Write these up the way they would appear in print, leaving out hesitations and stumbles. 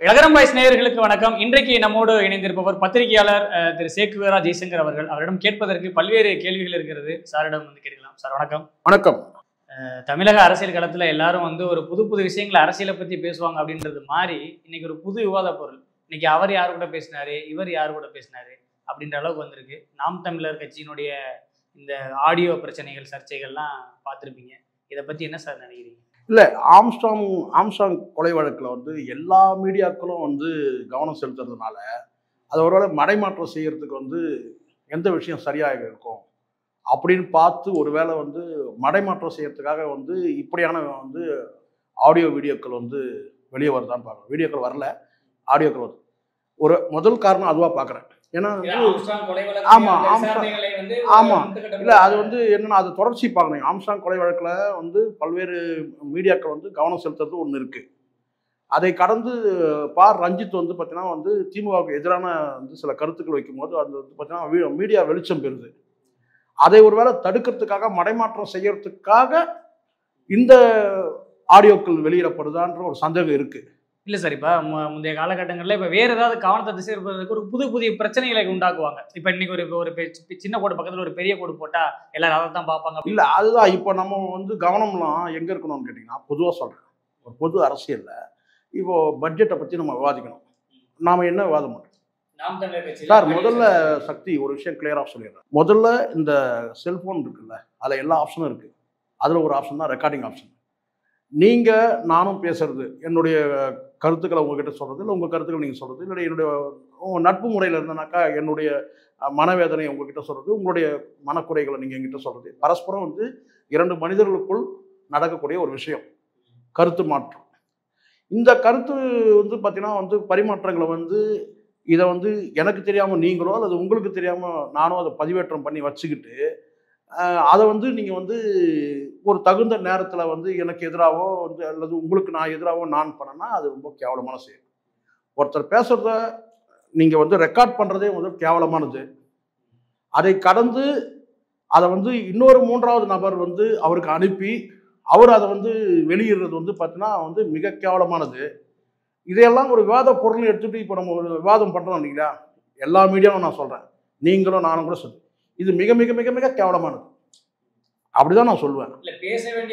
இளகரம் boys நேயர்களுக்கு வணக்கம். இன்றைக்கு நம்மோடு இணைந்திருப்பவர் பத்திரிகையாளர் திரு சேக்குவேரா ஜெய்சங்கர் அவர்கள். அவரிடம் கேட்பதற்கு பல்வேறு கேள்விகள் இருக்கிறது. சாரிடம் கேட்கலாம். சார் வணக்கம். வணக்கம். தமிழக அரசியல் களத்துல எல்லாரும் ஒரு புது புது விஷயங்களை அரசியலை பத்தி பேசுவாங்க அப்படின்றது மாதிரி இன்னைக்கு ஒரு புது விவாத பொருள். இன்னைக்கு அவர் யாரு கூட பேசினாரு, இவர் யாரு கூட பேசினாரு அப்படின்ற அளவுக்கு வந்திருக்கு. நாம் தமிழர் கட்சியினுடைய இந்த ஆடியோ பிரச்சனைகள், சர்ச்சைகள்லாம் பார்த்துருப்பீங்க. இதை பத்தி என்ன சார் நினைக்கிறீங்க? இல்லை, ஆம்ஸ்ட்ராங் கொலை வழக்கில் எல்லா மீடியாக்களும் கவனம் செலுத்துறதுனால அது ஒருவேளை மடைமாற்றம் செய்யறதுக்கு எந்த விஷயம் சரியாக இருக்கும் அப்படின்னு பார்த்து ஒருவேளை மடைமாற்றம் செய்யறதுக்காக இப்படியான ஆடியோ வீடியோக்கள் வெளியே வருதான்னு பார்க்குறேன். வீடியோக்கள் வரல, ஆடியோக்கள் வருது. ஒரு முதல் காரணம் அதுவாக பார்க்குறேன். ஏன்னா ஆமாம் இல்லை, அது என்னன்னா அது தொடர்ச்சி பார்க்கணும். ஆம்ஸ்ட்ராங் கொலை வழக்கில் பல்வேறு மீடியாக்கள் கவனம் செலுத்துறது ஒன்று இருக்குது. அதை கடந்து ரஞ்சித் பார்த்தீங்கன்னா திமுகவுக்கு எதிரான சில கருத்துக்கள் வைக்கும்போது அது பார்த்தீங்கன்னா மீடியா வெளிச்சம் பெறுது. அதை ஒருவேளை தடுக்கிறதுக்காக, மடைமாற்றம் செய்யறதுக்காக இந்த ஆடியோக்கள் வெளியிடப்படுதான்ற ஒரு சந்தேகம் இருக்குது. இல்லை சார், இப்போ முந்தைய காலகட்டங்களில் இப்போ வேறு ஏதாவது கவனத்தை திசை இருப்பதற்கு ஒரு புதிய பிரச்சனைகளை உண்டாக்குவாங்க. இப்போ இன்னைக்கு ஒரு சின்ன கோடு பக்கத்தில் ஒரு பெரிய கோடு போட்டால் எல்லாரும் அதை தான் பார்ப்பாங்க. இல்லை, அதுதான் இப்போ நம்ம கவனம்லாம் எங்கே இருக்கணும்னு கேட்டிங்கன்னா, பொதுவாக சொல்கிறேன், ஒரு பொது அரசியலில் இப்போது பட்ஜெட்டை பற்றி நம்ம விவாதிக்கணும். நாம் என்ன விவாதம் பண்ணுறோம் சார்? முதல்ல சக்தி ஒரு விஷயம் கிளியராக சொல்லிடுறேன். முதல்ல இந்த செல்ஃபோன் இருக்குல்ல, அதில் எல்லா ஆப்ஷனும் இருக்குது. அதில் ஒரு ஆப்ஷன் தான் ரெக்கார்டிங் ஆப்ஷன். நீங்கள் நானும் பேசுறது, என்னுடைய கருத்துக்களை உங்ககிட்ட சொல்கிறது, இல்லை உங்கள் கருத்துக்களை நீங்கள் சொல்கிறது, இல்லை என்னுடைய நட்பு முறையில் இருந்தனாக்கா என்னுடைய மனவேதனையை உங்ககிட்ட சொல்கிறது, உங்களுடைய மனக்குறைகளை நீங்கள் எங்கிட்ட சொல்கிறது, பரஸ்பரம் இரண்டு மனிதர்களுக்குள் நடக்கக்கூடிய ஒரு விஷயம் கருத்து மாற்றம். இந்த கருத்து பார்த்தீங்கன்னா பரிமாற்றங்களை இதை எனக்கு தெரியாமல் நீங்களோ அல்லது உங்களுக்கு தெரியாமல் நானோ அதை பதிவேற்றம் பண்ணி வச்சுக்கிட்டு அதை நீங்கள் ஒரு தகுந்த நேரத்தில் எனக்கு எதிராகவோ அல்லது உங்களுக்கு நான் எதிராகவோ நான் பண்ணேன்னா அது ரொம்ப கேவலமான செயல். ஒருத்தர் பேசுகிறத நீங்கள் ரெக்கார்ட் பண்ணுறதே கேவலமானது. அதை கடந்து அதை இன்னொரு மூன்றாவது நபர் அவருக்கு அனுப்பி அவர் அதை வெளியிடுறது பார்த்தீங்கன்னா மிக கேவலமானது. இதையெல்லாம் ஒரு விவாத பொருள் எடுத்துகிட்டு இப்போ நம்ம ஒரு விவாதம் பண்ணுறோம் இல்லைங்களா, எல்லா மீடியாவும் நான் சொல்கிறேன், நீங்களும் நானும் கூட சொல்லுவேன், இது மிக மிக மிக மிக கேவலமானது. அப்படிதான் நான் சொல்லுவேன்.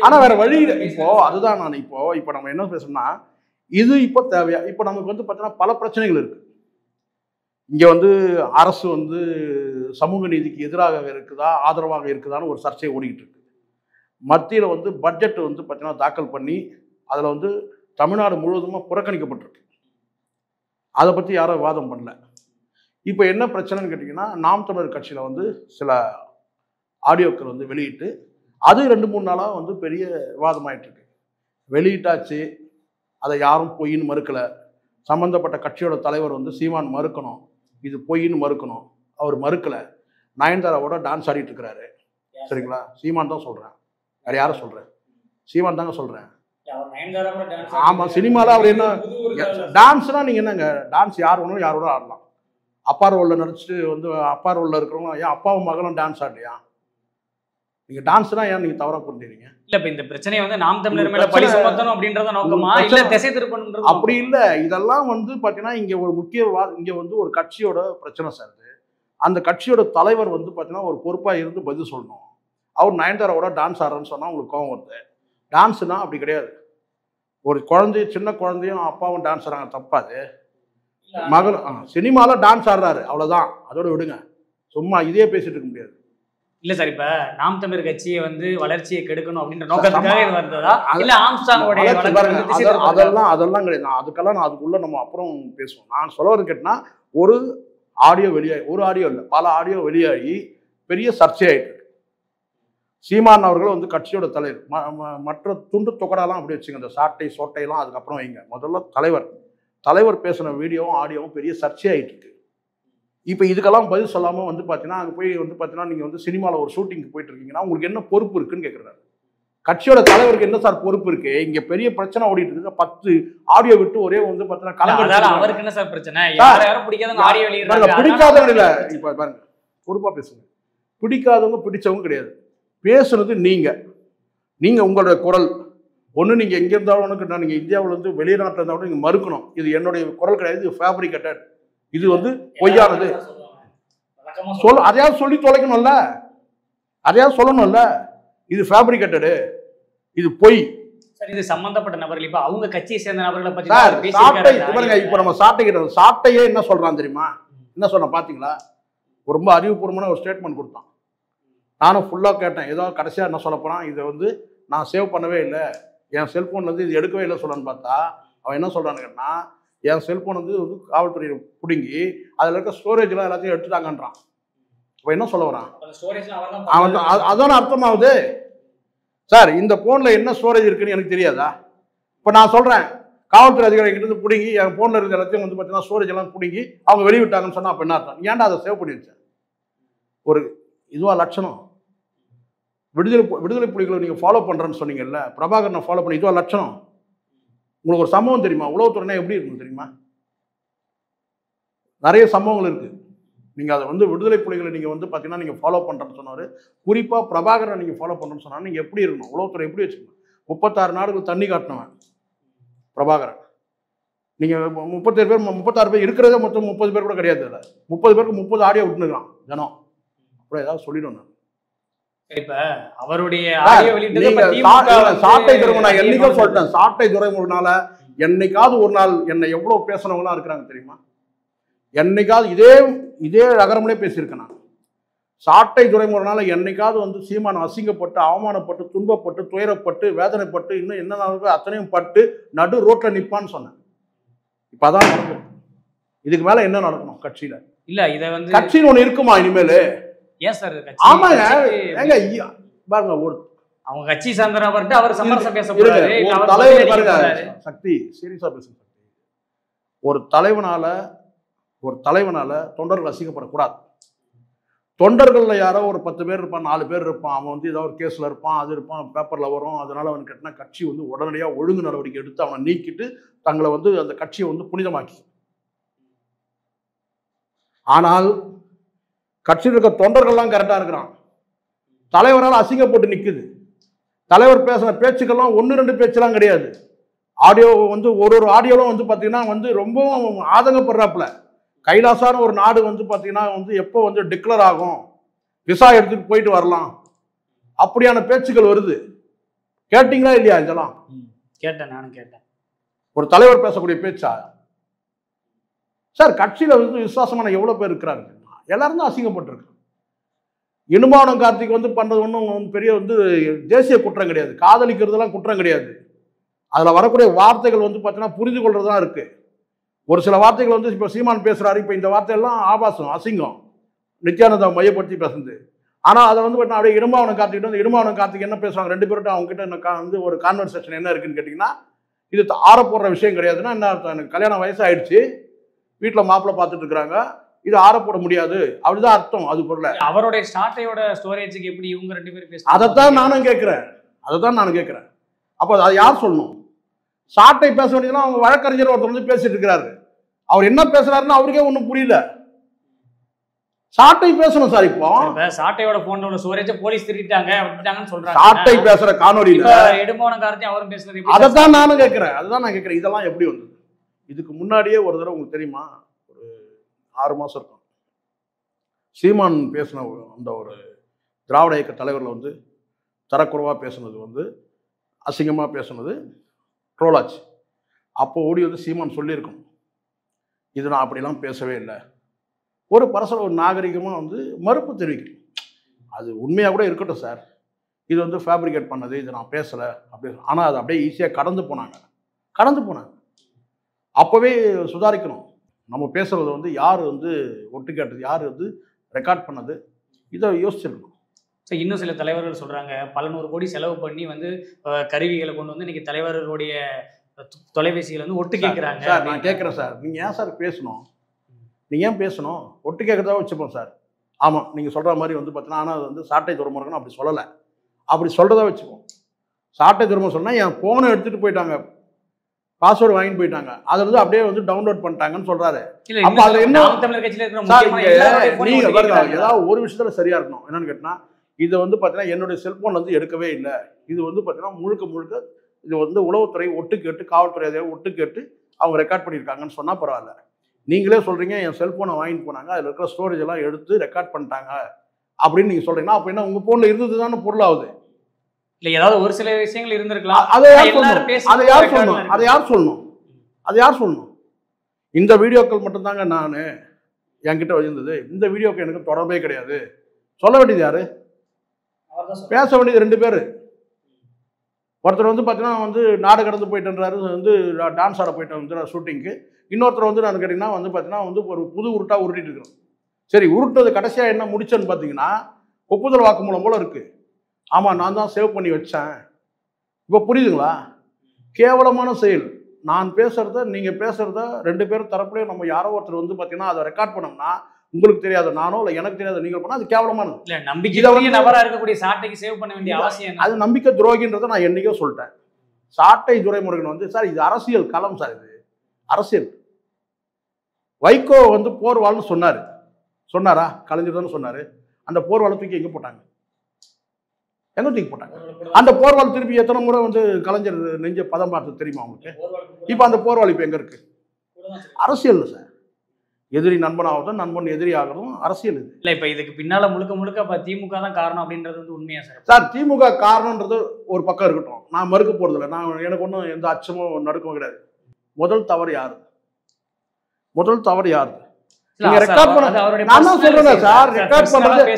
ஆனா வேற வழி இப்போ அதுதான் நான் இப்போ நம்ம என்ன பேசணும்னா, இது இப்போ தேவையா? இப்போ நமக்கு பார்த்தீங்கன்னா பல பிரச்சனைகள் இருக்கு. இங்க அரசு சமூக நீதிக்கு எதிராக இருக்குதா, ஆதரவாக இருக்குதான்னு ஒரு சர்ச்சை ஓடிக்கிட்டு இருக்கு. மத்தியில் பட்ஜெட் பார்த்தீங்கன்னா தாக்கல் பண்ணி அதில் தமிழ்நாடு முழுவதுமாக புறக்கணிக்கப்பட்டிருக்கு. அதை பற்றி யாரும் விவாதம் பண்ணல. இப்போ என்ன பிரச்சனைன்னு கேட்டிங்கன்னா, நாம் தமிழர் கட்சியில் சில ஆடியோக்கள் வெளியிட்டு அது 2-3 நாளாக பெரிய விவாதமாயிட்டு இருக்கு. வெளியிட்டாச்சு, அதை யாரும் பொய்ன்னு மறுக்கலை. சம்மந்தப்பட்ட கட்சியோட தலைவர் சீமான் மறுக்கணும், இது பொய்ன்னு மறுக்கணும், அவர் மறுக்கலை. நயன்தாராவோட டான்ஸ் ஆடிட்டு இருக்கிறாரு. சரிங்களா? சீமான் தான் சொல்கிறேன், வேறு யாரும் சொல்கிறேன், சீமான் தாங்க சொல்கிறேன். ஆமாம், சினிமாவில் அவர் என்ன டான்ஸ்னா நீங்கள் என்னங்க, டான்ஸ் யார் வேணும் யாரோட ஆடலாம். அப்பா ரோலில் நடிச்சுட்டு அப்பா ரோலில் இருக்கிறவங்க ஏன் அப்பாவும் மகளும் டான்ஸ் ஆடலையா? நீங்கள் டான்ஸ்னா ஏன் நீங்கள் தவறாக புரிஞ்சுறீங்க? இல்லை, இப்போ இந்த பிரச்சனையை நாம் தமிழர் மேலே பழி சுமத்தணும் அப்படின்றத நோக்கமா, இல்லை திசை திருப்பணும்? அப்படி இல்லை. இதெல்லாம் பார்த்தீங்கன்னா இங்கே ஒரு முக்கிய இங்கே ஒரு கட்சியோட பிரச்சனை சார். அந்த கட்சியோட தலைவர் பார்த்தீங்கன்னா ஒரு பொறுப்பாக இருந்து பதில் சொல்லணும். அவர் நயன்தாராவோட டான்ஸ் ஆடுறேன்னு சொன்னால் உங்களுக்கு கோவம் வருது. டான்ஸுனா அப்படி கிடையாது. ஒரு சின்ன குழந்தையும் அப்பாவும் டான்ஸ் ஆடுறாங்க, தப்பாது. மகள் சினிமாவில் டான்ஸ் ஆடுறாரு, அவ்வளோதான், அதோட விடுங்க. சும்மா இதே பேசிட்டு இருக்க முடியாது. இல்லை சார், இப்போ நாம் தமிழர் கட்சியை வளர்ச்சியை கெடுக்கணும் அப்படின்ற நோக்கத்துக்காக இது வந்ததா? இல்லை ஆம்ஸ்ட்ராங்கோட அதெல்லாம் கிடையாது. அதுக்கெல்லாம் அதுக்குள்ள நம்ம அப்புறம் பேசுவோம். நான் சொல்ல வர கேட்டேன்னா, ஒரு ஆடியோ வெளியாகி, ஒரு ஆடியோ இல்லை பல ஆடியோ வெளியாகி பெரிய சர்ச்சையாயிட்டு இருக்கு. சீமான் அவர்கள் கட்சியோட தலைவர், மற்ற துண்டு தொகடாலாம் அப்படி வச்சுங்க, இந்த சாட்டை சோட்டையெல்லாம் அதுக்கப்புறம் வைங்க. முதல்ல தலைவர் பேசின வீடியோவும் ஆடியோவும் பெரிய சர்ச்சையாயிட்டு இருக்கு. இப்போ இதுக்கெல்லாம் பதில் சொல்லாமல் பார்த்தீங்கன்னா அங்கே போய் பார்த்தீங்கன்னா நீங்கள் சினிமாவில் ஒரு ஷூட்டிங்க்கு போயிட்டு இருக்கீங்கன்னா உங்களுக்கு என்ன பொறுப்பு இருக்குன்னு கேட்குறாரு. கட்சியோட தலைவருக்கு என்ன சார் பொறுப்பு இருக்கு? இங்கே பெரிய பிரச்சனை ஓடிட்டு இருக்கு. 10 ஆடியோ விட்டு ஒரே பார்த்தீங்கன்னா கலந்து அவருக்கு என்ன சார் பிரச்சனை? பிடிக்காதவங்க இல்லை, இப்போ பாருங்க, பொறுப்பாக பேசுங்க. பிடிக்காதவங்க பிடிச்சவங்க கிடையாது. பேசுனது நீங்கள் உங்களோட குரல், ஒன்று நீங்கள் எங்கே இருந்தாலும் உனக்கு நான் நீங்கள் இந்தியாவில் வந்து வெளிநாட்டில் இருந்தால் கூட நீங்கள் மறுக்கணும். இது என்னுடைய குரல் கிடையாது, இது ஃபேப்ரிகேட்டட், இது வந்து பொய்யானது. அதையாவது சொல்லி தொலைக்கணும்ல, அதையாவது சொல்லணும்ல. இது ஃபேப்ரிகேட்டடு, இது பொய். இது சம்பந்தப்பட்ட நபர்கள் இப்ப அவங்க கட்சியை சேர்ந்த நபர்களை பத்தி இப்ப நம்ம சாட்டையே என்ன சொல்றான் தெரியுமா? என்ன சொன்ன பாத்தீங்களா? ரொம்ப அறிவுபூர்வமான ஒரு ஸ்டேட்மெண்ட் கொடுத்தான். நானும் ஃபுல்லா கேட்டேன். ஏதோ கடைசியா என்ன சொல்ல போறான், இதை வந்து நான் சேவ் பண்ணவே இல்லை, என் செல்போன்ல இருந்து இது எடுக்கவே இல்லை சொல்லணும்னு பார்த்தா அவன் என்ன சொல்றான்னு கேட்டா, என் செல்போன் வந்து காவல்துறையை பிடுங்கி அதுல இருக்க ஸ்டோரேஜ்லாம் எல்லாத்தையும் எடுத்துட்டாங்கன்றான். அவன் என்ன சொல்ல வரான்? அவன் அதான அர்த்தமாகுது. சார் இந்த போன்ல என்ன ஸ்டோரேஜ் இருக்குன்னு எனக்கு தெரியாதா? இப்போ நான் சொல்றேன், காவல்துறை அதிகாரிகிட்ட இருந்து பிடிங்கி என் போன்ல இருக்க எல்லாத்தையும் வந்து பார்த்தீங்கன்னா ஸ்டோரேஜ் எல்லாம் பிடிங்கி அவங்க வெளியிட்டாங்கன்னு சொன்னா அப்ப என்ன அர்த்தம்? ஏன்டா அதை சேவ் பண்ணி வச்சேன்? ஒரு இதுவா லட்சணம்? விடுதலை புலிகளை நீங்க ஃபாலோ பண்றேன்னு சொன்னீங்கல்ல, பிரபாகரனை ஃபாலோ பண்ணி இதுவா லட்சணம்? உங்களுக்கு ஒரு சம்பவம் தெரியுமா? உளவுத்துறைனா எப்படி இருக்கும் தெரியுமா? நிறைய சம்பவங்கள் இருக்கு. நீங்க அதை வந்து விடுதலை புலிகளை நீங்க வந்து பாத்தீங்கன்னா நீங்க ஃபாலோ பண்றேன்னு சொன்னாரு, குறிப்பா பிரபாகரனை நீங்க ஃபாலோ பண்றேன்னு சொன்னா நீங்க எப்படி இருக்கணும்? உளவுத்துறை எப்படி வச்சுக்கணும்? 36 நாடுகள் தண்ணி காட்டினவன் பிரபாகரன். நீங்க 37 பேர் 36 பேர் இருக்கிறதே மொத்தம் 30 பேர் கூட கிடையாது. 30 பேருக்கு 30 ஆடியோ விட்டுனுக்குறான் ஜனம். அப்புறம் ஏதாவது சொல்லிடும். நான் இப்ப அவருடைய சாட்டை துறைமுறை நான் என்னைக்கும் சொல்லிட்டேன், சாட்டை துறைமுறைனால என்னைக்காவது ஒரு நாள் என்னை எவ்வளவு பேசினவங்களாம் இருக்கிறாங்க தெரியுமா? என்னைக்காவது இதே நகரம்லே பேசியிருக்கேன் நான். சாட்டை துறைமுறைனால என்னைக்காவது வந்து சீமான் அசிங்கப்பட்டு அவமானப்பட்டு துன்பப்பட்டு துயரப்பட்டு வேதனைப்பட்டு இன்னும் என்ன அத்தனையும் பட்டு நடு ரோட்ல நிற்பான்னு சொன்னேன். இப்ப அதான் நடக்கும். இதுக்கு மேல என்ன நடக்கணும் கட்சியில? இல்ல இதை வந்து கட்சின்னு ஒண்ணு இருக்குமா இனிமேல்? ஏன் சார்? ஆமாங்க, ஏங்க பாருங்க, ஒரு அவங்க கட்சி சார்ந்தவர்கிட்ட அவர் சமரசம் பேச போறாரு. ஒரு தலைவர் பாருங்க சக்தி, சீரியஸா பேசுங்க. ஒரு தலைவனால தொண்டர்கள் ரசிக்கப்படக்கூடாது. தொண்டர்கள்ல யாரோ ஒரு 10 பேர் இருப்பான், 4 பேர் இருப்பான், அவன் வந்து ஏதாவது ஒரு கேஸ்ல இருப்பான், அது இருப்பான், பேப்பர்ல வரும், அதனால அவன் கேட்டினா கட்சி வந்து உடனடியா ஒழுங்கு நடவடிக்கை எடுத்து அவனை நீக்கிட்டு தங்களை வந்து அந்த கட்சியை வந்து புனிதமாக்கி. ஆனால் கட்சியில் இருக்க தொண்டர்கள்லாம் கரெக்டா இருக்கிறான், தலைவரால் அசிங்கப்பட்டு நிக்குது. தலைவர் பேசுற பேச்சுக்கெல்லாம் 1-2 பேச்செல்லாம் கிடையாது. ஆடியோ வந்து ஒரு ஆடியோலாம் வந்து பாத்தீங்கன்னா வந்து ரொம்ப ஆதங்கப்படுறாப்புல. கைலாசான ஒரு நாடு வந்து பாத்தீங்கன்னா வந்து எப்போ வந்து டிக்ளேர் ஆகும், விசா எடுத்துட்டு போயிட்டு வரலாம், அப்படியான பேச்சுக்கள் வருது. கேட்டீங்களா இல்லையா? இதெல்லாம் கேட்டேன், நானும் கேட்டேன். ஒரு தலைவர் பேசக்கூடிய பேச்சா சார்? கட்சியில வந்து விசுவாசமான எவ்வளவு பேர் இருக்கிறாங்க? எல்லாரும் தான் அசிங்கப்பட்டிருக்கு. இனுமானம் கார்த்திக் வந்து பண்றது ஒன்றும் பெரிய வந்து தேசிய குற்றம் கிடையாது, காதலிக்கிறதுலாம் குற்றம் கிடையாது. அதுல வரக்கூடிய வார்த்தைகள் வந்து பார்த்தீங்கன்னா புரிந்து கொள்றதுதான் இருக்கு. ஒரு சில வார்த்தைகள் வந்து இப்போ சீமான் பேசுறாரு, இப்போ இந்த வார்த்தையெல்லாம் ஆபாசம், அசிங்கம், நித்யானந்தா மையப்படுத்தி பேசுறது. ஆனால் அதை வந்து பார்த்தீங்கன்னா அப்படியே இடும்பாவனம் கார்த்திகிட்ட வந்து இடும்பாவனம் கார்த்திக் என்ன பேசுவாங்க, 2 பேர்கிட்ட அவங்க கிட்ட வந்து ஒரு கான்வர்சேஷன் என்ன இருக்குன்னு கேட்டிங்கன்னா, இது ஆற போடுற விஷயம் கிடையாதுன்னா என்ன அர்த்தம்? எனக்கு கல்யாணம் வயசாயிடுச்சு, வீட்டில் மாப்பிள்ளை பார்த்துட்டு இருக்கிறாங்க, இது ஆற போட முடியாது, அப்படிதான் அர்த்தம். அது பொருள் அவருடைய ஸ்டார்ட்டையோட ஸ்டோரேஜுக்கு எப்படி இவங்க 2 பேரும் பேசுறாங்க? அதைத்தான் நானும் கேட்கிறேன். அப்போ அதை யார் சொல்லணும்? சாட்டை பேச வேண்டியதுன்னா அவங்க வழக்கறிஞர் ஒருத்தர் வந்து பேசிட்டு இருக்கிறாரு, அவர் என்ன பேசுறாருன்னு அவருக்கே ஒன்றும் புரியல. சாட்டை பேசணும் சார். இப்போ சாட்டையோட போன்ல உள்ள ஸ்டோரேஜ் போலீஸ் திருடிட்டாங்கன்னு சொல்றாங்க. சாட்டை பேசுற காணொலியில இடும்பாவனம் கார்த்திக் அவரும் பேசுறது, அதைத்தான் நானும் கேட்கிறேன். அதுதான் நான் கேட்கிறேன், இதெல்லாம் எப்படி வந்தது? இதுக்கு முன்னாடியே ஒரு தடவை உங்களுக்கு தெரியுமா, ஒரு 6 மாசம் இருக்கும், சீமான் பேசின அந்த ஒரு திராவிட இயக்க தலைவரில் வந்து தரக்குறைவாக பேசுனது வந்து அசிங்கமாக பேசுனது ட்ரோலாச்சு. அப்போ ஓடி வந்து சீமான் சொல்லியிருக்கணும், இது நான் அப்படிலாம் பேசவே இல்லை. ஒரு ஒரு நாகரிகமாக வந்து மறுப்பு தெரிவிக்கணும். அது உண்மையாக கூட இருக்கட்டும் சார், இது வந்து ஃபேப்ரிகேட் பண்ணது, இது நான் பேசலை அப்படின்னு. ஆனால் அது அப்படியே ஈஸியாக கடந்து போனாங்க. அப்போவே சுதாரிக்கணும். நம்ம பேசுறது வந்து யார் வந்து ஒட்டு கேட்டது, யார் வந்து ரெக்கார்ட் பண்ணது, இதை யோசிச்சிருக்கணும். ஸோ இன்னும் சில தலைவர்கள் சொல்கிறாங்க, பல 100 கோடி செலவு பண்ணி வந்து கருவிகளை கொண்டு வந்து இன்றைக்கி தலைவர்களுடைய தொலைபேசிகளை வந்து ஒட்டு கேட்குறாங்க. சார் நான் கேட்குறேன் சார், நீங்கள் ஏன் சார் பேசணும்? நீங்கள் ஏன் பேசணும்? ஒட்டு கேட்குறதா வச்சுப்போம் சார். ஆமாம், நீங்கள் சொல்கிற மாதிரி வந்து பார்த்தீங்கன்னா, ஆனால் அது வந்து சாட்டை துறைமுறைன்னு அப்படி சொல்லலை, அப்படி சொல்கிறதா வச்சுப்போம். சாட்டை துறைமுறை சொன்னால் என் ஃபோனை எடுத்துகிட்டு போயிட்டாங்க, பாஸ்வேர்டு வாங்கிட்டு போயிட்டாங்க, அதில் வந்து அப்படியே வந்து டவுன்லோட் பண்ணிட்டாங்கன்னு சொல்கிறாரு. அப்போ அதில் என்ன நீங்கள் ஏதாவது ஒரு விஷயத்தில் சரியாக இருக்கணும். என்னென்னு கேட்டால், இதை வந்து பார்த்தீங்கன்னா என்னுடைய செல்ஃபோன் வந்து எடுக்கவே இல்லை, இது வந்து பார்த்தீங்கன்னா முழுக்க இது வந்து உளவுத்துறை ஒட்டு கேட்டு காவல்துறை அதை ஒட்டு கேட்டு அவங்க ரெக்கார்ட் பண்ணியிருக்காங்கன்னு சொன்னால் பரவாயில்ல. நீங்களே சொல்கிறீங்க என் செல்ஃபோனை வாங்கிட்டு போனாங்க, அதில் இருக்கிற ஸ்டோரேஜ் எல்லாம் எடுத்து ரெக்கார்ட் பண்ணிட்டாங்க அப்படின்னு நீங்கள் சொல்கிறீங்கன்னா அப்போ என்ன உங்கள் ஃபோனில் இருந்தது தானே பொருளாகுது. இல்லை ஏதாவது ஒரு சில விஷயங்கள் இருந்திருக்கலாம். அதை யார் சொல்லணும்? இந்த வீடியோக்கள் மட்டும்தாங்க நான் என்கிட்ட வச்சிருந்தது, இந்த வீடியோக்கு எனக்கு தொடர்பே கிடையாது. சொல்ல வேண்டியது யாரு? பேச வேண்டியது 2 பேர். ஒருத்தர் வந்து பார்த்தீங்கன்னா வந்து நாடு கடந்து போயிட்டுன்றாரு, வந்து டான்ஸ் ஆட போயிட்டு வந்து ஷூட்டிங்க்கு. இன்னொருத்தர் வந்து நான் கேட்டிங்கன்னா வந்து பார்த்தீங்கன்னா வந்து ஒரு புது உருட்டாக உருட்டிட்டு இருக்கிறோம். சரி, உருட்டுறது கடைசியாக என்ன முடிச்சேன்னு பார்த்தீங்கன்னா ஒப்புதல் வாக்குமூலம் போல இருக்குது. ஆமாம், நான் தான் சேவ் பண்ணி வச்சேன். இப்போ புரியுதுங்களா? கேவலமான செயல். நான் பேசுகிறத நீங்கள் பேசுகிறத 2 பேரும் தரப்புலையும் நம்ம யாரோ ஒருத்தர் வந்து பார்த்தீங்கன்னா அதை ரெக்கார்ட் பண்ணோம்னா உங்களுக்கு தெரியாது, நானோ இல்லை எனக்கு தெரியாது, நீங்கள் பண்ணால் அது கேவலமானது. இல்லை, நம்பிக்கை நபராக இருக்கக்கூடிய சாட்டைக்கு சேவ் பண்ண வேண்டிய அவசியம் அது நம்பிக்கை துரோகின்றதை நான் என்னைக்கோ சொல்லிட்டேன். சாட்டை துரைமுருகன் வந்து சார் இது அரசியல் களம் சார், இது அரசியல். வைகோ வந்து போர்வாள்னு சொன்னாரா? கலைஞர் தானே சொன்னார். அந்த போர்வாளை தூக்கி எங்கே போட்டாங்க? எங்கே தூக்கி போட்டாங்க? அந்த போர்வாள் திருப்பி எத்தனை முறை வந்து கலைஞர் நெஞ்ச பதம் பார்த்து தெரியுமா உங்களுக்கு? இப்போ அந்த போர்வாள் இப்போ எங்கே இருக்கு? அரசியல் சார். எதிரி நண்பனாவதும் நண்பன் எதிரி ஆகிறதும் அரசியல் இது. இல்லை, இப்போ இதுக்கு பின்னால் முழுக்க திமுக தான் காரணம் அப்படின்றது வந்து உண்மையா சார்? சார், திமுக காரணன்றது ஒரு பக்கம் இருக்கட்டும், நான் மறுக்க போகிறதில்ல. எனக்கு ஒன்றும் எந்த அச்சமும் நடுக்கவும் கிடையாது. முதல் தவறு யாரு? நீங்க ரெக்கார்ட் பண்ண நான் தான் சொல்றேன் சார். ரெக்கார்ட் பண்றது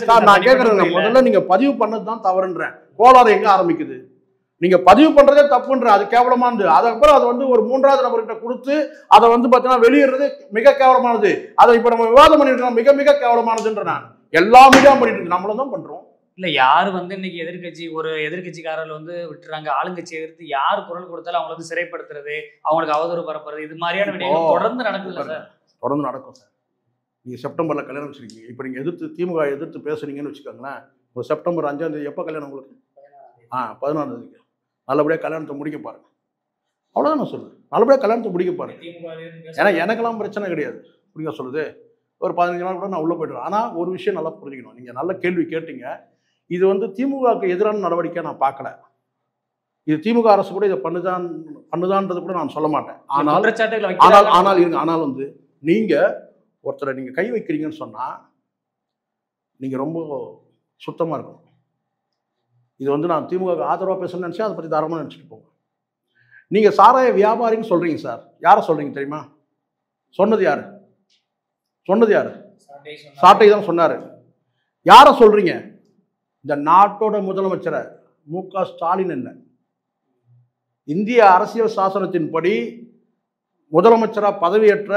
சார் நான் கேட்கறேன். முதல்ல நீங்க பதிவு பண்ணது தான் தவறுன்றேன். கோளாறு எங்க ஆரம்பிக்குது? நீங்க பதிவு பண்றதே தப்புன்ற, அது கேவலமானது. அதுக்கப்புறம் அதை வந்து ஒரு 3வது நபர்கிட்ட கொடுத்து அதை வந்து பார்த்தீங்கன்னா வெளியிடுறது மிக கேவலமானது. அதை இப்போ நம்ம விவாதம் பண்ணிட்டு இருக்கோம், மிக மிக கேவலமானதுன்ற. நான் எல்லா மீடியாவும் பண்ணிட்டு இருக்கு, நம்மளும் தான் பண்றோம். இல்லை, யார் வந்து இன்னைக்கு எதிர்கட்சிக்காரர்கள் வந்து விட்டுறாங்க, ஆளுங்கட்சி எதிர்த்து யார் குரல் கொடுத்தாலும் அவங்களை வந்து சிறைப்படுத்துறது, அவங்களுக்கு அவதூறு பரப்புறது, இது மாதிரியான விடயங்கள் தொடர்ந்து நடக்குது சார். தொடர்ந்து நடக்கும் சார். நீங்கள் செப்டம்பரில் கல்யாணம் வச்சுருக்கீங்க. இப்போ நீங்கள் திமுக எதிர்த்து பேசுறீங்கன்னு வச்சுக்கோங்களேன். ஒரு செப்டம்பர் 5ஆம் தேதி எப்போ கல்யாணம் உங்களுக்கு? 14ஆம் தேதிக்கு நல்லபடியாக கல்யாணத்தை முடிக்க பாருங்க. அவ்வளோதான் நான் சொல்லுவேன். நல்லபடியாக கல்யாணத்தை முடிக்க பாருங்க. ஏன்னா எனக்கெல்லாம் பிரச்சனை கிடையாது. புரியுங்க சொல்லுது. ஒரு 15 நாள் கூட நான் உள்ளே போய்டுவேன். ஆனால் ஒரு விஷயம் நல்லா புரிஞ்சுக்கணும். நீங்கள் நல்ல கேள்வி கேட்டீங்க. இது வந்து திமுகவுக்கு எதிரான நடவடிக்கை நான் பார்க்கல. இது திமுக அரசு கூட இதை பண்ணுதான்றது கூட நான் சொல்ல மாட்டேன். ஆனால் வந்து நீங்கள் ஒருத்தரை நீங்கள் கை வைக்கிறீங்கன்னு சொன்னால் நீங்கள் ரொம்ப சுத்தமாக இருக்கணும். இது வந்து நான் திமுக ஆதரவாக பேசணும்னு நினச்சேன், அதை பற்றி தாராளமாக நினச்சிட்டு போங்க. நீங்கள் சாராய வியாபாரின்னு சொல்கிறீங்க சார். யாரை சொல்கிறீங்க தெரியுமா? சொன்னது யார்? சாட்டை தான் சொன்னார். யாரை சொல்கிறீங்க? இந்த நாட்டோட முதலமைச்சரை மு.க. ஸ்டாலின். என்ன இந்திய அரசியல் சாசனத்தின்படி முதலமைச்சராக பதவியேற்ற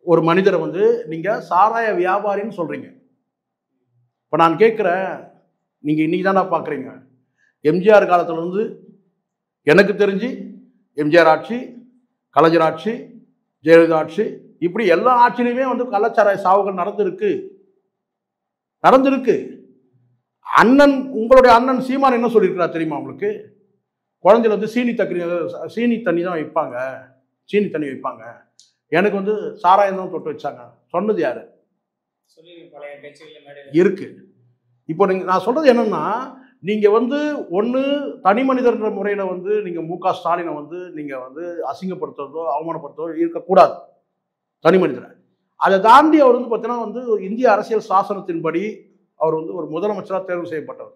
ஒரு மனிதரை வந்து நீங்கள் சாராய வியாபாரின்னு சொல்கிறீங்க. இப்போ நான் கேட்குறேன், நீங்கள் இன்றைக்கி தானே பார்க்குறீங்க. எம்ஜிஆர் காலத்துலேருந்து எனக்கு தெரிஞ்சு எம்ஜிஆர் ஆட்சி, கலைஞர் ஆட்சி, ஜெயலலிதா ஆட்சி, இப்படி எல்லா ஆட்சியிலையுமே வந்து கள்ளச்சாராய சாவுகள் நடந்திருக்கு. உங்களுடைய அண்ணன் சீமான் என்ன சொல்லியிருக்கிறார் தெரியுமா உங்களுக்கு? குழந்தையில வந்து சீனி தண்ணி தான் வைப்பாங்க, சீனி தண்ணி வைப்பாங்க. எனக்கு வந்து சாராயம் தான் தொட்டு வச்சாங்க. சொன்னது யாரு? இருக்கு. இப்போ நான் சொல்றது என்னன்னா, நீங்க வந்து ஒன்று தனி மனிதர்ன்ற முறையில் வந்து நீங்க மு.க. ஸ்டாலினை வந்து நீங்க வந்து அசிங்கப்படுத்துறதோ அவமானப்படுத்துறதோ இருக்கக்கூடாது. தனி மனிதரை அதை தாண்டி அவர் வந்து பார்த்தீங்கன்னா வந்து இந்திய அரசியல் சாசனத்தின்படி அவர் வந்து ஒரு முதலமைச்சராக தேர்வு செய்யப்பட்டவர்.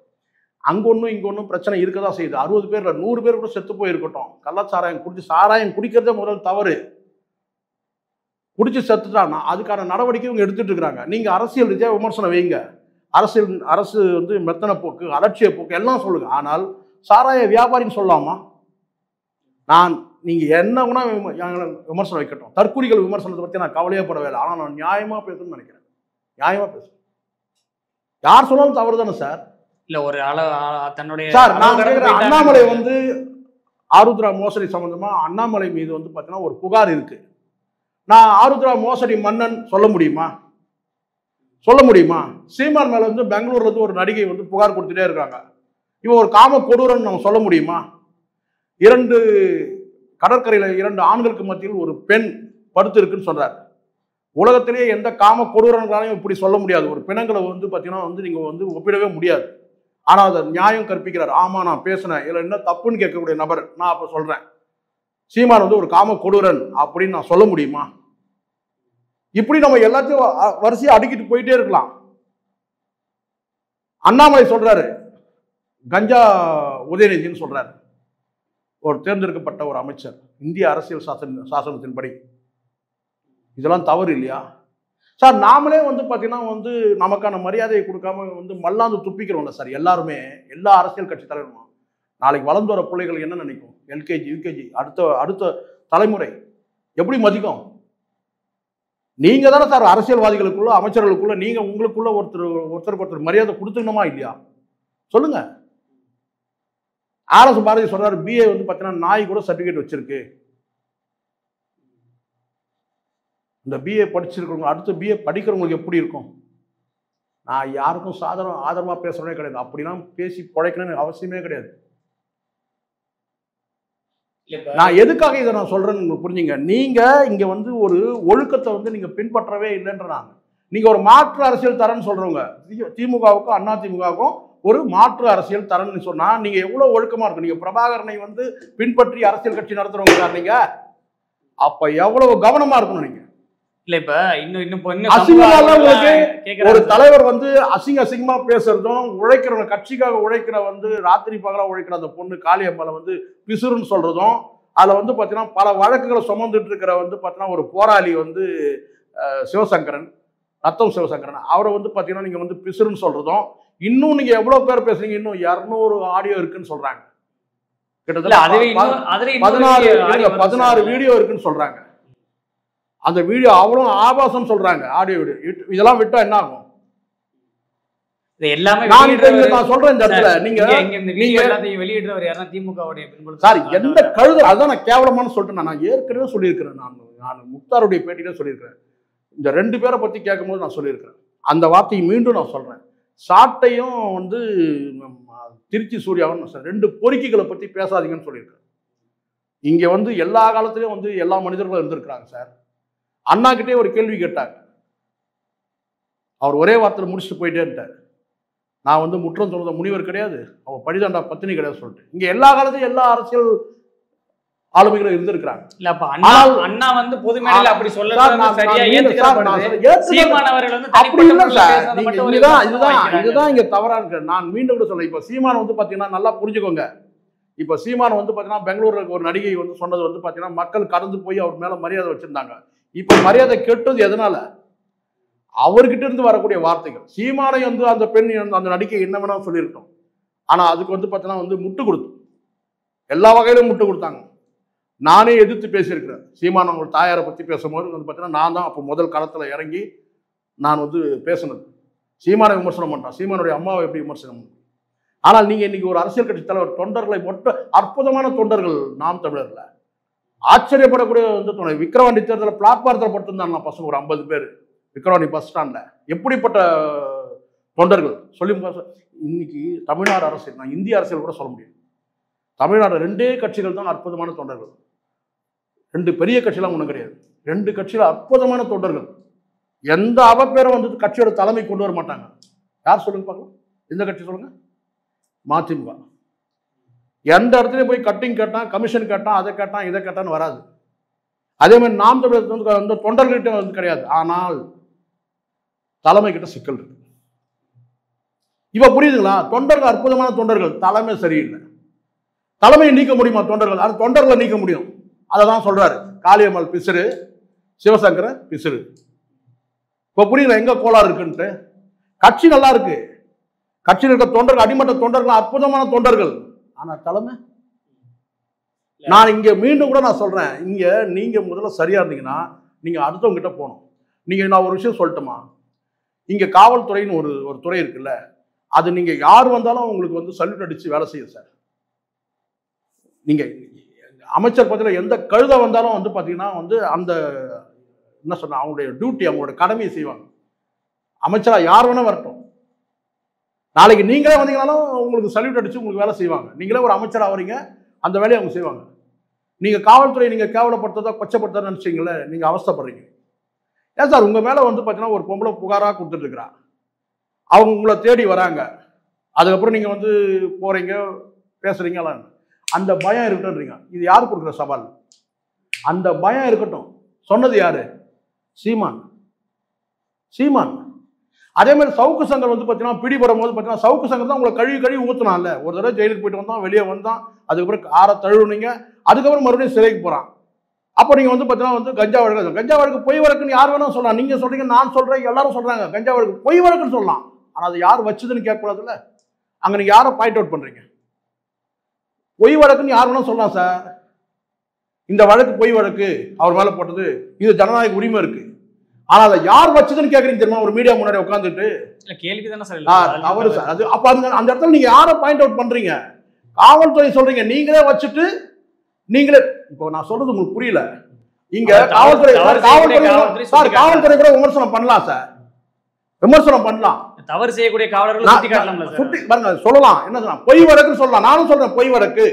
அங்கொன்னும் இங்கொன்னும் பிரச்சனை இருக்க தான் செய்யுது. 60 பேர்ல 100 பேர் கூட செத்து போயிருக்கட்டும். சாராயம் குடிக்கிறதே முதல் தவறு. குடிச்சு செத்துட்டான்னா அதுக்கான நடவடிக்கை இவங்க எடுத்துட்டு இருக்கிறாங்க. நீங்க அரசியல் ரீதியாக விமர்சனம் வைங்க. அரசு வந்து மெத்தன போக்கு, அலட்சிய போக்கு எல்லாம் சொல்லுங்க. ஆனால் சாராய வியாபாரின்னு சொல்லலாமா? நீங்க என்ன கூட விமர்சனம் வைக்கட்டும். தற்கொலைகள் விமர்சனத்தை பற்றி நான் கவலையே படவே இல்லை. ஆனால் நான் நியாயமா பேசணும்னு நினைக்கிறேன். நியாயமா பேசுறேன். யார் சொன்னாலும் தவறு தானே சார்? இல்ல ஒரு தன்னுடைய சார் நான் கேட்கிறேன், அண்ணாமலை வந்து ஆருத்ரா மோசடி சம்பந்தமா அண்ணாமலை மீது வந்து பார்த்தீங்கன்னா ஒரு புகார் இருக்கு. நான் ஆருத்ரா மோசடி மன்னன் சொல்ல முடியுமா? சீமான் மேல வந்து பெங்களூர்ல இருந்து ஒரு நடிகை வந்து புகார் கொடுத்துட்டே இருக்காங்க. இவன் ஒரு காம கொடூரன் நம்ம சொல்ல முடியுமா? 2 கடற்கரையில 2 ஆண்களுக்கு மத்தியில் ஒரு பெண் படுத்து இருக்குன்னு சொல்றாரு. உலகத்திலேயே எந்த காம கொடூரங்களாலையும் இப்படி சொல்ல முடியாது. ஒரு பிணங்களை வந்து பார்த்தீங்கன்னா வந்து நீங்க வந்து ஒப்பிடவே முடியாது. ஆனால் அதை நியாயம் கற்பிக்கிறார். ஆமாம் நான் பேசினேன், இதில் என்ன தப்புன்னு கேட்கக்கூடிய நபர். நான் அப்போ சொல்கிறேன், சீமான் வந்து ஒரு காம கொடூரன் அப்படின்னு நான் சொல்ல முடியுமா? இப்படி நம்ம எல்லாத்தையும் வரிசையாக அடுக்கிட்டு போயிட்டே இருக்கலாம். அண்ணாமலை சொல்றாரு கஞ்சா உதயநிதினு சொல்றாரு, ஒரு தேர்ந்தெடுக்கப்பட்ட ஒரு அமைச்சர் இந்திய அரசியல் சாசனத்தின்படி. இதெல்லாம் தவறு இல்லையா சார்? நாமளே வந்து பார்த்தீங்கன்னா வந்து நமக்கான மரியாதையை கொடுக்காம வந்து மல்லாந்து துப்பிக்கிறோம்ல சார் எல்லாருமே, எல்லா அரசியல் கட்சி தலைவரும். நாளைக்கு வளர்ந்து வர பிள்ளைகள் என்ன நினைக்கும்? எல்கேஜி யூகேஜி அடுத்த தலைமுறை எப்படி மதிக்கும்? நீங்க தானே சார் அரசியல்வாதிகளுக்குள்ள அமைச்சர்களுக்குள்ள நீங்க உங்களுக்குள்ள ஒருத்தருக்கு ஒருத்தர் மரியாதை கொடுத்துக்கணுமா இல்லையா? சொல்லுங்க. ஆர்எஸ் பாரதி சொல்றாரு பிஏ வந்து பார்த்தீங்கன்னா நாய் கூட சர்டிஃபிகேட் வச்சிருக்கு. இந்த பிஏ படிச்சிருக்கிறவங்க அடுத்து பிஏ படிக்கிறவங்களுக்கு எப்படி இருக்கும்? நான் யாருக்கும் ஆதரவா பேசுறதே கிடையாது. அப்படிலாம் பேசி பிழைக்கணும்னு அவசியமே கிடையாது. நான் எதுக்காக இதை நான் சொல்றேன்னு உங்களுக்கு புரிஞ்சுங்க. நீங்க இங்க வந்து ஒரு ஒழுக்கத்தை வந்து நீங்க பின்பற்றவே இல்லைன்றாங்க. நீங்க ஒரு மாற்று அரசியல் தரன்னு சொல்றவங்க, திமுகவுக்கும் அண்ணா திமுகவுக்கும் ஒரு மாற்று அரசியல் தரன்னு சொன்னா நீங்க எவ்வளவு ஒழுக்கமா இருக்கும். நீங்க பிரபாகரனை வந்து பின்பற்றி அரசியல் கட்சி நடத்துறவங்க சார் நீங்க. அப்ப எவ்வளவு கவனமா இருக்கணும் நீங்க. இல்ல இப்ப இன்னும் ஒரு தலைவர் வந்து அசிங்கமா பேசுறதும், உழைக்கிற கட்சிக்காக உழைக்கிற வந்து ராத்திரி பகலா உழைக்கிற அந்த பொண்ணு காளியம்மாளை வந்து பிசுறுன்னு சொல்றதும், அதுல வந்து பாத்தீங்கன்னா பல வழக்குகளை சுமந்துட்டு இருக்கிற வந்து பாத்தீங்கன்னா ஒரு போராளி வந்து சிவசங்கரன், ரத்தம் சிவசங்கரன், அவரை வந்து பாத்தீங்கன்னா நீங்க வந்து பிசுறுன்னு சொல்றதும், இன்னும் நீங்க எவ்வளவு பேர் பேசுறீங்க, இன்னும் 200 ஆடியோ இருக்குன்னு சொல்றாங்க. கிட்டத்தட்ட 16 வீடியோ இருக்குன்னு சொல்றாங்க. அந்த வீடியோ அவ்வளவு ஆபாசம் சொல்றாங்க. ஆடியோ வீடியோ இதெல்லாம் விட்டா என்ன ஆகும்? நான் சொல்றேன் இந்த இடத்துல நீங்க வெளியிடுறவர் யாரா திமுகவுடைய சார் எந்த கழுது அதான் நான் கேவலமான சொல்லிட்டு நான் ஏற்கனவே சொல்லியிருக்கிறேன். நான் முக்தாருடைய பேட்டியில சொல்லியிருக்கிறேன். இந்த 2 பேரை பத்தி கேட்கும்போது நான் சொல்லியிருக்கிறேன். அந்த வார்த்தையை மீண்டும் நான் சொல்றேன். சாட்டையும் வந்து திருச்சி சூர்யாவும் 2 பொறுக்கிகளை பத்தி பேசாதீங்கன்னு சொல்லியிருக்கிறேன். இங்க வந்து எல்லா காலத்திலயும் வந்து எல்லா மனிதர்களும் இருந்திருக்கிறாங்க சார். அண்ணா கிட்டே ஒரு கேள்வி கேட்டாங்க, அவர் ஒரே வார்த்தையில் முடிச்சுட்டு போயிட்டே இருந்தார். நான் வந்து முற்றம் சொன்னத முனிவர் கிடையாது, அவன் படிதாண்டா பத்தினி கிடையாது சொல்லிட்டு. இங்க எல்லா காலத்தையும் எல்லா அரசியல் ஆளுமைகளும் இருந்திருக்கிறாங்க. இல்ல அப்ப அண்ணா வந்து பொது மேடையில அப்படி சொல்லலாம் சரியா ஏத்துக்கப்படுது. சீமானவர்கள் வந்து அப்படி இல்ல சார். இதுதான் இங்க தவறா இருக்கு. நான் மீண்டும் கூட சொல்றேன். இப்ப சீமான் வந்து பாத்தீங்கன்னா நல்லா புரிஞ்சுக்கோங்க. இப்ப சீமான் வந்து பாத்தீங்கன்னா பெங்களூர்ல ஒரு நடிகை வந்து சொன்னது வந்து பாத்தீங்கன்னா மக்கள் கடந்து போய் அவர் மேல மரியாதை வச்சிருந்தாங்க. இப்ப மரியாதை கெட்டது எதனால? அவர்கிட்ட இருந்து வரக்கூடிய வார்த்தைகள். சீமானை வந்து அந்த பெண் அந்த நடிகை என்ன வேணா சொல்லியிருக்கோம். ஆனா அதுக்கு வந்து பாத்தீங்கன்னா வந்து முட்டு கொடுத்து எல்லா வகையிலும் முட்டு கொடுத்தாங்க. நானே எதிர்த்து பேசியிருக்கிறேன். சீமான் அவங்க தாயாரை பத்தி பேசும்போது வந்து பாத்தீங்கன்னா நான் தான் அப்போ முதல் காலத்துல இறங்கி நான் வந்து பேசினது. சீமானை விமர்சனம் பண்றான், சீமானுடைய அம்மாவை எப்படி விமர்சனம் பண்றான். ஆனால் நீங்க இன்னைக்கு ஒரு அரசியல் கட்சி தலைவர் தொண்டர்களை மொத்த அற்புதமான தொண்டர்கள் நாம் தமிழர்ல ஆச்சரியப்படக்கூடிய வந்து துணை. விக்கிரவாண்டி தேர்தலில் பிளாட்பாரத்தில் படுத்திருந்தாங்க பசங்க ஒரு 50 பேர் விக்கிரவாண்டி பஸ் ஸ்டாண்ட்ல. எப்படிப்பட்ட தொண்டர்கள் சொல்லி இன்னைக்கு தமிழ்நாடு அரசியல், நான் இந்திய அரசியல் கூட சொல்ல முடியும். தமிழ்நாடு 2 கட்சிகள் தான் அற்புதமான தொண்டர்கள். 2 பெரிய கட்சியெல்லாம் ஒன்றும் கிடையாது. 2 கட்சியில் அற்புதமான தொண்டர்கள். எந்த அவப்பேரும் வந்து கட்சியோட தலைமை கொண்டு வர மாட்டாங்க. யார் சொல்லுங்க பார்க்கலாம், எந்த கட்சி சொல்லுங்க? மதிமுக. எந்த இடத்துலையும் போய் கட்டிங் கேட்டான், கமிஷன் கேட்டான், அதை கேட்டான், இதை கேட்டான்னு வராது. அதே மாதிரி நாம் தமிழர் வந்து தொண்டர்கிட்ட வந்து கிடையாது. ஆனால் தலைமை கிட்ட சிக்கல் இருக்கு. இப்ப புரியுதுங்களா? தொண்டர்கள் அற்புதமான தொண்டர்கள், தலைமை சரியில்லை. தலைமையை நீக்க முடியுமா தொண்டர்கள்? அது தொண்டர்களை நீக்க முடியும். அதை தான் சொல்றாரு. காளியம்மாள் பிசுறு, சிவசங்கர பிசுறு. இப்ப புரியுதுல எங்க கோளாறு இருக்குன்ட்டு. கட்சி நல்லா இருக்கு, கட்சியில் இருக்க தொண்டர்கள் அடிமட்ட தொண்டர்கள் அற்புதமான தொண்டர்கள். ஆனா தலைமை. நான் இங்க மீண்டும் கூட நான் சொல்றேன், இங்க நீங்க முதல்ல சரியா இருந்தீங்கன்னா நீங்க அடுத்தவங்க கிட்ட போகணும். நீங்க நான் ஒரு விஷயம் சொல்லட்டுமா? இங்க காவல்துறைன்னு ஒரு துறை இருக்குல்ல, அது நீங்க யார் வந்தாலும் உங்களுக்கு வந்து சல்யூட் அடிச்சு வேலை செய்யும் சார். நீங்க அமைச்சர் பத்தில எந்த கழுத வந்தாலும் வந்து பாத்தீங்கன்னா வந்து அந்த என்ன சொன்ன அவங்களுடைய டியூட்டி, அவங்களோட கடமையை செய்வாங்க. அமைச்சரா யார் வேணா வரட்டும், நாளைக்கு நீங்களே வந்தீங்கன்னாலும் உங்களுக்கு சல்யூட் அடிச்சு உங்களுக்கு வேலை செய்வாங்க. நீங்களே ஒரு அமைச்சரா வரீங்க, அந்த வேலையை அவங்க செய்வாங்க. நீங்க காவல்துறை நீங்க கேவலப்படுத்ததா கொச்சப்படுத்தா நினைச்சீங்களே, நீங்க அவஸ்தைப்படுறீங்க. ஏன் சார் உங்க மேல வந்து பாத்தீங்கன்னா ஒரு பொம்பளை புகாரா கொடுத்துட்டு இருக்கிறா, அவங்க உங்களை தேடி வராங்க, அதுக்கப்புறம் நீங்கள் வந்து போகிறீங்க பேசுகிறீங்களா, அந்த பயம் இருக்கட்டும்ன்றீங்க. இது யார் கொடுக்குற சவால்? அந்த பயம் இருக்கட்டும். சொன்னது யாரு? சீமான். சீமான். அதே மாதிரி சவுக்கு சங்கர் வந்து பார்த்தீங்கன்னா பிடிபடும் போது பார்த்தீங்கன்னா சவுக்கு சங்கர் தான் உங்களை கழுவி ஊற்றினான்ல. ஒரு தடவை ஜெயிலுக்கு போயிட்டு வந்தான், வெளியே வந்தான், அதுக்கப்புறம் ஆற தழுவுனீங்க, அதுக்கப்புறம் மறுபடியும் சிறைக்கு போகிறான். அப்போ நீங்கள் வந்து பார்த்தீங்கன்னா வந்து கஞ்சா வழக்கு பொய் வழக்குன்னு யார் வேணும் சொல்லலாம். நீங்கள் சொல்கிறீங்க, நான் சொல்கிறேன், எல்லாரும் சொல்கிறாங்க கஞ்சா வழக்கு பொய் வழக்குன்னு சொல்லலாம். ஆனால் அது யார் வச்சதுன்னு கேட்கக்கூடாதுல்ல. அங்கே நீங்கள் யாரை பாயிண்ட் அவுட் பண்ணுறீங்க? பொய் வழக்குன்னு யார் வேணும் சொல்லலாம் சார். இந்த வழக்கு பொய் வழக்கு, அவர் மேலே போட்டது, இது ஜனநாயக உரிமை இருக்கு. ஆனால் அதை யார் வச்சதுன்னு கேட்குறீங்க தெரியுமா? ஒரு மீடியா முன்னாடி உட்காந்துட்டு கேள்வி தானே சார் தவறு சார் அது. அப்போ அந்த இடத்துல நீங்கள் யாரை பாயிண்ட் அவுட் பண்ணுறீங்க? காவல்துறை சொல்றீங்க, நீங்களே வச்சுட்டு நீங்களே. இப்போ நான் சொல்றது உங்களுக்கு புரியல. இங்க காவல்துறை கூட விமர்சனம் பண்ணலாம் சார், விமர்சனம் பண்ணலாம். தவறு செய்யக்கூடிய காவலர்கள் சுட்டி காட்டலாம்ல சார். சுட்டி பாருங்க, சொல்லலாம். என்ன சொல்லலாம்? பொய் வழக்குன்னு சொல்லலாம். நானும் சொல்றேன் பொய் வழக்கு,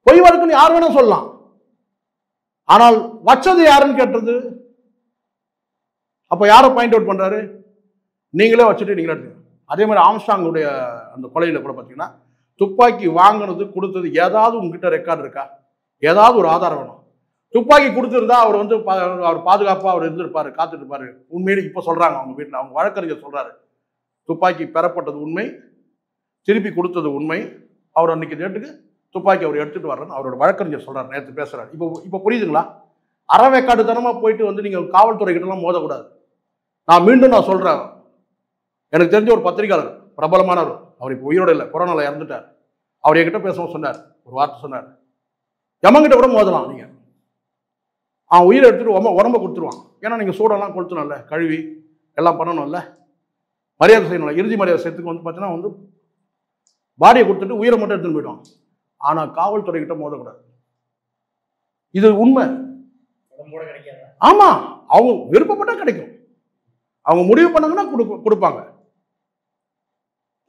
பொய் வழக்குன்னு யார் வேணும் சொல்லலாம். ஆனால் வச்சது யாருன்னு கேட்டது. அப்ப யாரை பாயிண்ட் அவுட் பண்றாரு? நீங்களே வச்சுட்டு நீங்களே எடுத்துங்க. அதே மாதிரி ஆம்ஸ்டாங்குடைய அந்த கொலையில கூட பார்த்தீங்கன்னா துப்பாக்கி வாங்கினது கொடுத்தது ஏதாவது உங்ககிட்ட ரெக்கார்டு இருக்கா? ஏதாவது ஒரு ஆதாரம் வேணும். துப்பாக்கி கொடுத்துருந்தா அவர் வந்து அவர் பாதுகாப்பாக அவர் இருந்திருப்பாரு, காத்துட்டு இருப்பாரு. உண்மையிலே இப்போ சொல்றாங்க அவங்க வீட்டில், அவங்க வழக்கறிஞர் சொல்றாரு, துப்பாக்கி பெறப்பட்டது உண்மை, திருப்பி கொடுத்தது உண்மை, அவர் அன்னைக்கு டேட்டுக்கு துப்பாக்கி அவர் எடுத்துட்டு வர்றேன்னு அவரோட வழக்கறிஞர் சொல்றாரு. நேற்று பேசுறாரு. இப்போ புரியுதுங்களா? அறவேக்காடு தனமா போயிட்டு வந்து நீங்க காவல்துறை கிட்டலாம் மோதக்கூடாது. நான் மீண்டும் சொல்றேன், எனக்கு தெரிஞ்ச ஒரு பத்திரிகையாளர் பிரபலமானவர், அவர் இப்போ உயிரோட இல்லை, கொரோனாவில் இறந்துட்டார். அவர் என்கிட்ட பேசவும் சொன்னார், ஒரு வார்த்தை சொன்னார், எமங்கிட்ட கூட மோதலாம் நீங்க, அவன் உயிரை எடுத்துட்டு உடம்ப கொடுத்துருவான். ஏன்னா நீங்க சூடெல்லாம் கொளுத்தணும்ல, கழுவி எல்லாம் பண்ணணும்ல, மரியாதை செய்யணும்ல. இறுதி மரியாதை செய்யறதுக்கு வந்து பார்த்தீங்கன்னா வந்து பாடியை கொடுத்துட்டு உயிரை மட்டும் எடுத்துன்னு போயிடுவான். ஆனா காவல்துறை கிட்ட மோதக்கூடாது. இது உண்மை. ஆமா, அவங்க விருப்பப்பட்டா கிடைக்கும், அவங்க முடிவு பண்ணாங்கன்னா கொடுப்பாங்க.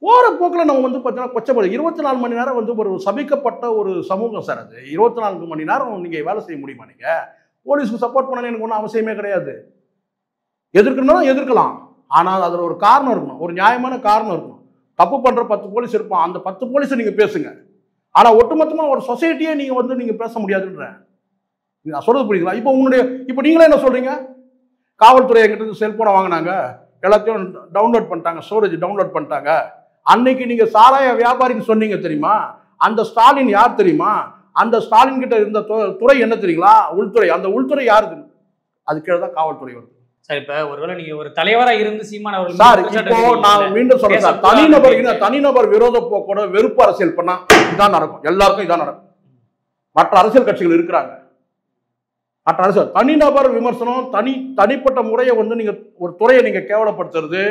போற போக்கில் நம்ம வந்து பார்த்தீங்கன்னா கொச்சப்படும். 24 மணி நேரம் வந்து ஒரு சபிக்கப்பட்ட ஒரு சமூகம் சார் அது. 24 மணி நேரம் நீங்க வேலை செய்ய முடியுமா? நீங்க போலீஸ்க்கு சப்போர்ட் பண்ணணும் எனக்கு ஒன்றும் அவசியமே கிடையாது. எதிர்க்கணும் எதிர்க்கலாம், ஆனால் அதில் ஒரு காரணம் இருக்கணும், ஒரு நியாயமான காரணம் இருக்கணும். தப்பு பண்ற 10 போலீஸ் இருப்பான், அந்த 10 போலீஸை நீங்க பேசுங்க. ஆனா ஒட்டுமொத்தமா ஒரு சொசைட்டியே நீங்க வந்து நீங்க பேச முடியாதுன்ற நான் சொல்றது புரியுங்களா? இப்போ நீங்களே என்ன சொல்றீங்க? காவல்துறை என்கிட்ட செல்போனை வாங்கினாங்க, எல்லாத்தையும் டவுன்லோட் பண்ணிட்டாங்க, ஸ்டோரேஜ் டவுன்லோட் பண்ணிட்டாங்க. அன்னைக்கு நீங்க சாராய வியாபாரின்னு சொன்னீங்க தெரியுமா? அந்த ஸ்டாலின் யார் தெரியுமா? அந்த ஸ்டாலின் கிட்ட இருந்த துறை என்ன தெரியுங்களா? உள்துறை. அந்த உள்துறை யாரு? அது கீழே தான் காவல்துறை வருது சார். இப்ப ஒருவேளை நீங்க ஒரு தலைவரா இருந்து சீமான் அவர்கள் சார், இப்போ நான் மீண்டும் சொல்றேன் சார், தனிநபர் விரோத போக்கோட வெறுப்பு அரசியல் பண்ணா இதான் நடக்கும், எல்லாருக்கும் இதான் நடக்கும். மற்ற அரசியல் கட்சிகள் இருக்கிறாங்க, மற்ற அரசியல் தனிநபர் விமர்சனம், தனிப்பட்ட முறையை வந்து நீங்க ஒரு துறையை நீங்க கேவலப்படுத்துறது,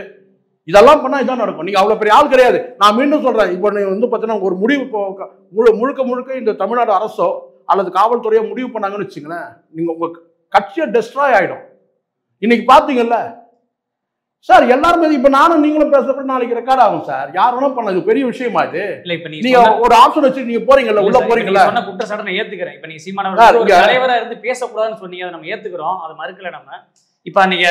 இதெல்லாம் பண்ணா இதான் நடக்கும். நீங்க அவ்வளவு பெரிய ஆள் கிடையாது. நான் மீண்டும் சொல்றேன், இப்போ நீங்க வந்து பாத்தீங்கன்னா ஒரு முடிவு முழுக்க இந்த தமிழ்நாடு அரசோ அல்லது காவல்துறையோ முடிவு பண்ணாங்கன்னு வச்சுங்களேன், நீங்க உங்க கட்சியை டெஸ்ட்ராய் ஆயிடும். இன்னைக்கு பாத்தீங்கல்ல சார், எல்லாருமே இப்ப நானும் நீங்களும் பேசுறப்ப நாளைக்கு ரெக்கார்ட் ஆகும் சார். யார் வேணா பண்ணலாம், இது பெரிய விஷயமா? இது நீங்க ஒரு ஆப்ஷன் வச்சு நீங்க போறீங்கல்ல, உள்ள போறீங்கல்ல. சொன்ன குற்றச்சாட்டை நான் ஏத்துக்கிறேன். இப்ப நீங்க சீமான் அவர்கள் தலைவரா இருந்து பேசக்கூடாதுன்னு சொன்னீங்க, அதை நம்ம ஏத்துக்கிறோம், அதை மறுக்கல நம்ம. இப்ப நீங்க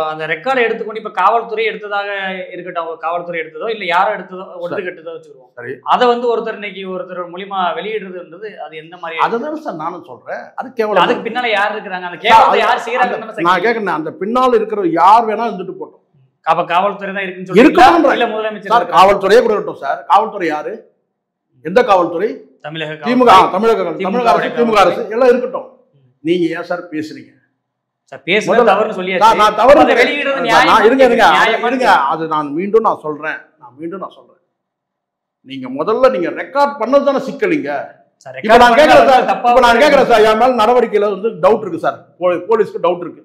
அந்த ரெக்கார்டை எடுத்துக்கொண்டு இப்ப காவல்துறை எடுத்ததாக இருக்கட்டும், காவல்துறை எடுத்ததோ இல்ல யாரோ எடுத்ததோ ஒத்துக்கிட்டதோ வச்சுருவோம், அதை வந்து ஒருத்தர் மூலியமா வெளியிடுறதுன்றது அது எந்த மாதிரி? அதுதான் சார் நானும் சொல்றேன், அது கேவலம். அதுக்கு பின்னால யார் இருக்கிறாங்க, அந்த கேவலத்தை யார் செய்யறாங்க? நான் கேட்கிறேன், அந்த பின்னால் இருக்கிற யார் வேணா இருந்துட்டு போட்டோம். அப்ப காவல்துறை தான் இருக்குன்னு சொல்றீங்களா? இல்ல முதலமைச்சர் காவல்துறையே கூட இருக்கட்டும் சார். காவல்துறை யாரு? எந்த காவல்துறை? தமிழக திமுக அரசு, திமுக அரசு எல்லாம் இருக்கட்டும். நீங்க ஏன் சார் பேசுறீங்க? அது நான் மீண்டும் சொல்றேன், நீங்க முதல்ல நீங்க ரெக்கார்ட் பண்ணதுதானே சிக்கலிங்க. இப்ப நான் கேட்கிறேன் சார், என் மேல நடவடிக்கையில வந்து டவுட் இருக்கு சார், போலீஸ்க்கு டவுட் இருக்கு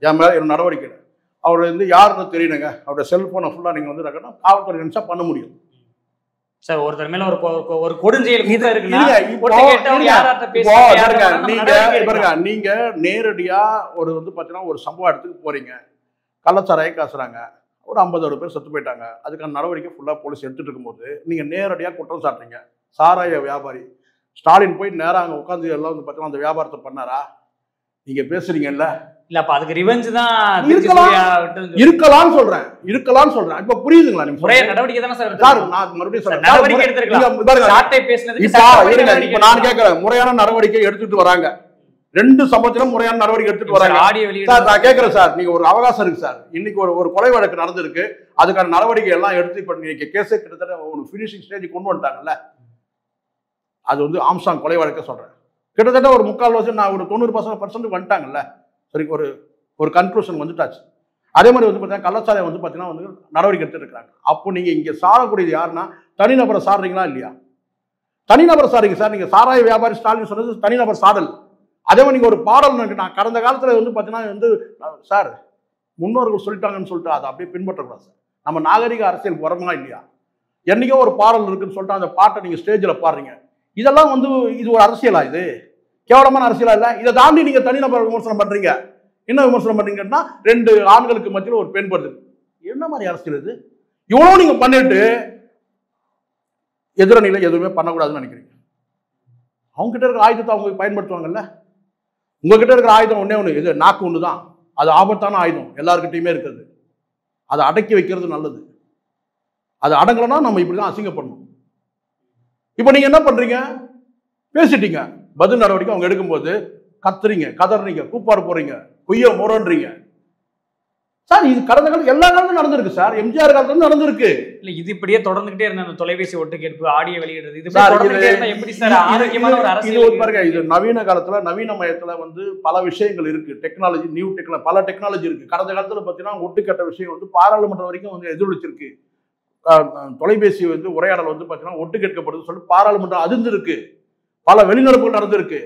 என் மேல என்ன நடவடிக்கையில. அவர் வந்து யாருன்னு தெரியணுங்க, அவருடைய செல்போனை ஃபுல்லா நீங்க வந்து ரெக்கார்ட் காவல்துறை நினைச்சா பண்ண முடியும் சார். ஒருத்தர் மேல ஒரு கொடுஞ்செயல் நீங்க நேரடியா ஒரு வந்து பாத்தீங்கன்னா ஒரு சம்பவ இடத்துக்கு போறீங்க, கள்ளச்சாராய காசுறாங்க, ஒரு 50 பேர் செத்து போயிட்டாங்க, அதுக்கான நடவடிக்கை ஃபுல்லா போலீஸ் எடுத்துட்டு இருக்கும்போது நீங்க நேரடியா குற்றம் சாட்டுறீங்க. சாராய வியாபாரி ஸ்டாலின் போய் நேரம் அங்க உட்காந்து எல்லாம் வந்து பாத்தீங்கன்னா அந்த வியாபாரத்தை பண்ணாரா? நீங்க பேசுறீங்கல்ல, இல்ல அப்ப அதுக்கு ரிவெஞ்ச் தான் இருக்கலாம்னு சொல்றேன், இருக்கலாம்னு சொல்றேன். இப்ப புரியுதுங்களா? நீங்க ஒரே நடவடிக்கை தானே சார் சார், நான் மறுபடியும் சொல்றேன், நடவடிக்கை எடுத்துக்கலாம். சாட்டை பேசினதுக்கு இப்ப நான் கேட்கிறேன், முறையான நடவடிக்கை எடுத்துட்டு வராங்க. 2 சம்பவத்திலும் முறையான நடவடிக்கை எடுத்துட்டு வராங்க. சார் நான் கேட்கிறேன் சார், நீங்க ஒரு அவகாசம் இருக்கு சார். இன்னைக்கு ஒரு கொலை வழக்கு நடந்திருக்கு, அதுக்கான நடவடிக்கை எல்லாம் எடுத்து இப்ப நீங்க கேஸே கிட்டத்தட்ட ஒரு ஃபினிஷிங் ஸ்டேஜ் கொண்டு வந்துட்டாங்கல்ல. அது வந்து ஆம்சாங் கொலை வழக்க சொல்றேன். கிட்டத்தட்ட ஒரு 3/4 நான் ஒரு 90% வந்துட்டாங்கல்ல. சரி, ஒரு கன்க்ளூஷன் வந்துட்டாச்சு. அதே மாதிரி வந்து பார்த்தீங்கன்னா கள்ளச்சாராயம் வந்து பார்த்தீங்கன்னா வந்து நடவடிக்கை எடுத்துட்டு இருக்காங்க. அப்போ நீங்க இங்க சாரக்கூடியது யாருன்னா தனிநபரை சாடுறீங்களா இல்லையா? தனிநபரை சாடுறீங்க சார். நீங்க சாராய வியாபாரி ஸ்டாலின் சொன்னது தனிநபர் சாடல். அதே மாதிரி நீங்க ஒரு பாடல் நான் கடந்த காலத்துல வந்து பார்த்தீங்கன்னா வந்து சார் முன்னோர்கள் சொல்லிட்டாங்கன்னு சொல்லிட்டு அதை அப்படியே பின்பற்றக்கூடாது சார். நம்ம நாகரிக அரசியல் வரமா இல்லையா? என்னைக்கோ ஒரு பாடல் இருக்குன்னு சொல்லிட்டு அந்த பாட்டை நீங்க ஸ்டேஜில் பாடுறீங்க. இதெல்லாம் வந்து இது ஒரு அரசியலா? இது கேவலமான அரசியலா இல்லை? இதை தாண்டி நீங்க தனிநபர் விமர்சனம் பண்றீங்க. என்ன விமர்சனம் பண்றீங்கன்னா 2 ஆண்களுக்கு மத்தியில் ஒரு பெண் படுது. என்ன மாதிரி அரசியல் இது? இவ்வளவு நீங்க பண்ணிட்டு எதிரணியில எதுவுமே பண்ணக்கூடாதுன்னு நினைக்கிறீங்க. அவங்க கிட்ட இருக்கிற ஆயுதத்தை அவங்க பயன்படுத்துவாங்கல்ல. உங்ககிட்ட இருக்கிற ஆயுதம் ஒண்ணே இது நாக்கு ஒண்ணுதான். அது ஆபத்தான ஆயுதம், எல்லாருக்கிட்டையுமே இருக்கிறது. அதை அடக்கி வைக்கிறது நல்லது. அது அடங்கலைன்னா நம்ம இப்படிதான் அசிங்கப்படணும். இப்ப நீங்க என்ன பண்றீங்க? பேசிட்டீங்க, பதில் நடவடிக்கை அவங்க எடுக்கும்போது கத்துறீங்க, கதறீங்க, கூப்பாடு போறீங்க, பொய்ய முறன்றீங்க. சார் இது கடந்த காலம் எல்லா காலத்தும் நடந்திருக்கு சார். எம்ஜிஆர் காலத்துல நடந்திருக்கு. இல்ல இது இப்படியே தொடர்ந்துகிட்டே இருந்த அந்த தொலைபேசி ஒட்டு கேட்பு, ஆடியோ வெளியிடுறது, இது தொடர்ந்துகிட்டே இருந்தா எப்படி சார் ஆரோக்கியமான ஒரு அரசியல் பாருங்க? இது நவீன காலத்துல நவீன மயத்துல வந்து பல விஷயங்கள் இருக்கு. டெக்னாலஜி, நியூ டெக்னாலஜி, பல டெக்னாலஜி இருக்கு. கடந்த காலத்துல பாத்தீங்கன்னா ஒட்டுக்கட்ட விஷயம் வந்து பாராளுமன்றம் வரைக்கும் வந்து எதிரொலிச்சிருக்கு. தொலைபேசி வந்து உரையாடல் வந்து பாத்தீங்கன்னா ஒட்டு கேட்கப்படுது சொல்லி பாராளுமன்றம் அதிர்ந்திருக்கு. பல வெளிநடப்புகள் நடந்திருக்கு.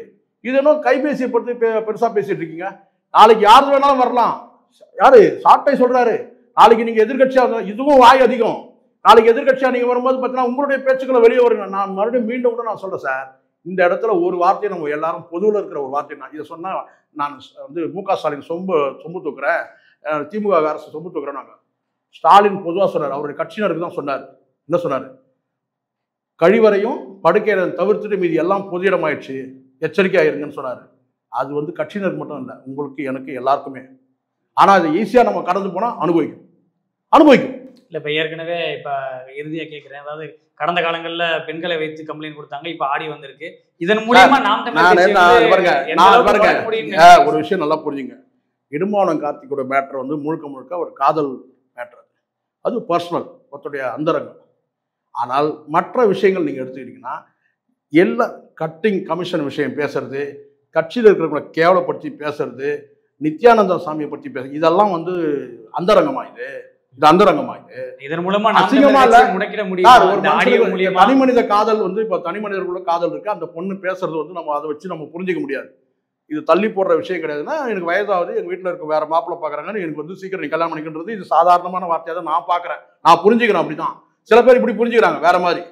இது என்ன கைபேசியை பற்றி பெருசா பேசிட்டு இருக்கீங்க? நாளைக்கு யார் வேணாலும் வரலாம். யாரு சாட்டை சொல்றாரு? நாளைக்கு நீங்க எதிர்கட்சியா, இதுவும் வாய் அதிகம். நாளைக்கு எதிர்கட்சியா நீங்க வரும்போது பாத்தீங்கன்னா உங்களுடைய பேச்சுக்களை வெளியே வருங்க. நான் மறுபடியும் மீண்டும் கூட நான் சொல்றேன் சார், இந்த இடத்துல ஒரு வார்த்தையை நம்ம எல்லாரும் பொதுவில் இருக்கிற ஒரு வார்த்தை, நான் இதை சொன்னா நான் வந்து மு.க. ஸ்டாலின் சொம்பு தூக்குறேன், திமுக அரசு சொம்பு தூக்குறேன். நாங்க ஸ்டாலின் பொதுவாக சொன்னார், அவருடைய கட்சியினருக்கு தான் சொன்னார். என்ன சொன்னார்? கழிவறையும் படுக்கையை தவிர்த்துட்டு மீது எல்லாம் பொது இடமாயிடுச்சு, எச்சரிக்கையாயிருங்கன்னு சொன்னார். அது வந்து கட்சியினருக்கு மட்டும் இல்லை, உங்களுக்கு எனக்கு எல்லாருக்குமே. ஆனா அது ஈஸியா நம்ம கடந்து போனா அனுபவிக்கும். இல்ல இப்ப ஏற்கனவே இப்ப இறுதியா கேட்கிறேன், அதாவது கடந்த காலங்கள்ல பெண்களை வைத்து கம்ப்ளைண்ட் கொடுத்தாங்க, இப்ப ஆடி வந்திருக்கு. இதன் மூலமா ஒரு விஷயம் நல்லா புரிஞ்சுங்க. இடும்பாவனம் கார்த்திகோட மேட்டர் வந்து முழுக்க ஒரு காதல் மேட்டர். அது பர்சனல், ஒருத்தருடைய அந்தரங்கம். ஆனால் மற்ற விஷயங்கள் நீங்க எடுத்துக்கிட்டீங்கன்னா எல்லா கட்டிங் கமிஷன் விஷயம் பேசுறது, கட்சியில் இருக்கிறவங்களை கேவலப்படுத்தி பேசுறது, நித்யானந்தா சாமியை பற்றி பேச, இதெல்லாம் வந்து அந்தரங்கமா? இது அந்தரங்கமா? இதன் மூலமா தனி மனித காதல் வந்து இப்ப தனி மனிதர்களுள்ள காதல் இருக்கு. அந்த பொண்ணு பேசுறது வந்து நம்ம அதை வச்சு நம்ம புரிஞ்சிக்க முடியாது. இது தள்ளி போடுற விஷயம் கிடையாதுன்னா, எனக்கு வயதாவது, எங்க வீட்டில் இருக்க வேற மாப்பிள்ளை பாக்குறாங்கன்னு எனக்கு வந்து சீக்கிரம் நீ கல்யாணம் பண்ணிக்கின்றது இது சாதாரணமான வார்த்தையா தான் நான் பாக்குறேன். நான் புரிஞ்சுக்கிறேன். அப்படிதான் சில பேர் இப்படி புரிஞ்சுக்கிறாங்க, வேற மாதிரி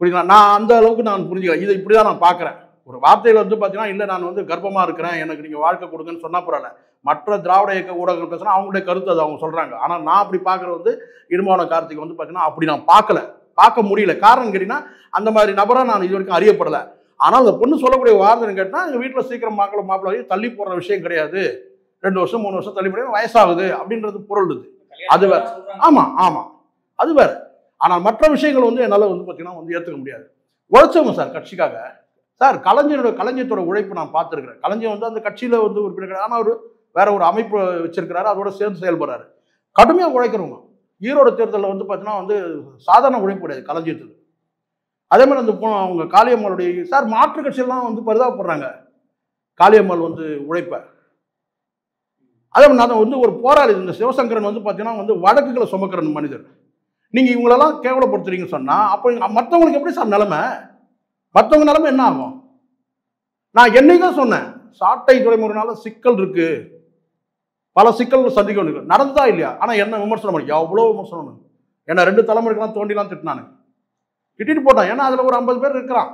புரியுங்களா? நான் அந்த அளவுக்கு நான் புரிஞ்சுக்கிறேன். இதை இப்படிதான் நான் பாக்குறேன். ஒரு வார்த்தையில வந்து பாத்தீங்கன்னா, இல்ல நான் வந்து கர்ப்பமா இருக்கிறேன், எனக்கு நீங்க வாழ்க்கை கொடுங்கன்னு சொன்னா பரவாயில்ல. மற்ற திராவிட இயக்க ஊடகங்கள் பேசுனா அவங்களுடைய கருத்து, அது அவங்க சொல்றாங்க. ஆனா நான் அப்படி பாக்குறது வந்து இடும்பாவனம் கார்த்திக் வந்து பாத்தீங்கன்னா அப்படி நான் பார்க்க முடியல. காரணம் கேட்டீங்கன்னா, அந்த மாதிரி நபரா நான் இது வரைக்கும் அறியப்படல. ஆனால் அந்த பொண்ணு சொல்லக்கூடிய வார்த்தை கேட்டா, எங்க வீட்டுல சீக்கிரம் மாப்பிள்ளை தள்ளி போடுற விஷயம் கிடையாது, 2 வருஷம் 3 வருஷம் தள்ளி போட வயசாகுது அப்படின்றது பொருள். அது வேற. ஆமா, அது வேற. ஆனால் மற்ற விஷயங்கள் வந்து என்னால வந்து பாத்தீங்கன்னா வந்து ஏத்துக்க முடியாது. உழைச்சவங்க சார் கட்சிக்காக. சார் கலைஞத்தோட உழைப்பு நான் பார்த்துருக்கிறேன். கலைஞர் வந்து அந்த கட்சியில வந்து உறுப்பினர், ஆனால் அவர் வேற ஒரு அமைப்பு வச்சிருக்கிறாரு, அதோட சேர்ந்து செயல்படுறாரு. கடுமையாக உழைக்கிறவங்க. ஈரோடு தேர்தலில் வந்து பார்த்தீங்கன்னா வந்து சாதாரண உழைப்பு கிடையாது கலைஞத்துக்கு. அதே மாதிரி அந்த அவங்க காளியம்மாளுடைய சார் மாற்று கட்சியெல்லாம் வந்து பரிதாபப்படுறாங்க காளியம்மாள் வந்து உழைப்ப. அதே மாதிரி நான் வந்து ஒரு போராளி, இந்த சிவசங்கரன் வந்து பார்த்தீங்கன்னா வந்து வழக்குகளை சுமக்கிற மனிதர். நீங்க இவங்களெல்லாம் கேவலப்படுத்துறீங்கன்னு சொன்னா அப்போ மற்றவங்களுக்கு எப்படி சார் நிலைமை? மற்றவங்க நிலைமை என்ன ஆகும்? நான் என்னைக்கும் சொன்னேன், சாட்டை துறைமுறைனால சிக்கல் இருக்கு, பல சிக்கல் சந்திக்க வேண்டியது நடந்ததா இல்லையா? ஆனா என்ன விமர்சனம் பண்ணி எவ்வளவு விமர்சனம், ஏன்னா 2 தலைமுறைக்கெல்லாம் தோண்டிலாம் திட்டினானு, திட்டிட்டு போட்டான். ஏன்னா அதுல ஒரு 50 பேர் இருக்கிறான்.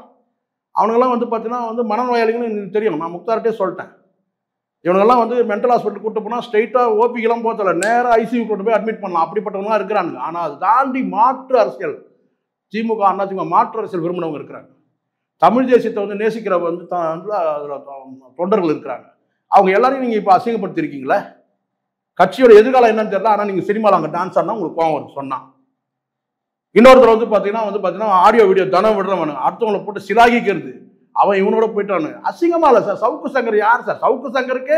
அவனுங்கெல்லாம் வந்து பார்த்தீங்கன்னா வந்து மனநோயாளிகள்னு எனக்கு தெரியும். நான் முக்தார்ட்டே சொல்லிட்டேன். இவனெல்லாம் வந்து மென்டல் ஹாஸ்பிட்டல் கூட்டு போனால் ஸ்ட்ரெயிட்டாக ஓபிக்கெல்லாம் போகல, நேராக ஐசியூ கொண்டு போய் அட்மிட் பண்ணலாம். அப்படிப்பட்டவங்களாம் இருக்கிறாங்க. ஆனால் அது தாண்டி மாற்று அரசியல், திமுக அதிமுக மாற்று அரசியல் விரும்பினவங்க இருக்கிறாங்க. தமிழ் தேசியத்தை வந்து நேசிக்கிற வந்து அதில் தொண்டர்கள் இருக்கிறாங்க. அவங்க எல்லாரையும் நீங்கள் இப்போ அசிங்கப்படுத்திருக்கீங்களே. கட்சியோட எதிர்காலம் என்னன்னு தெரியல, ஆனால் நீங்கள் சினிமாவில் அங்கே டான்ஸ் ஆடினா உங்களுக்கு கோவம் வரும் சொன்னா. இன்னொருத்தர் வந்து பார்த்தீங்கன்னா ஆடியோ வீடியோ தனம் விடுறவனு அடுத்தவங்களை போட்டு சிலாகிக்கிறது, அவன் இவனோட போயிட்டானு. அசிங்கமா இல்லை சார். சவுக்கு சங்கர் யார் சார்? சவுக்கு சங்கருக்கே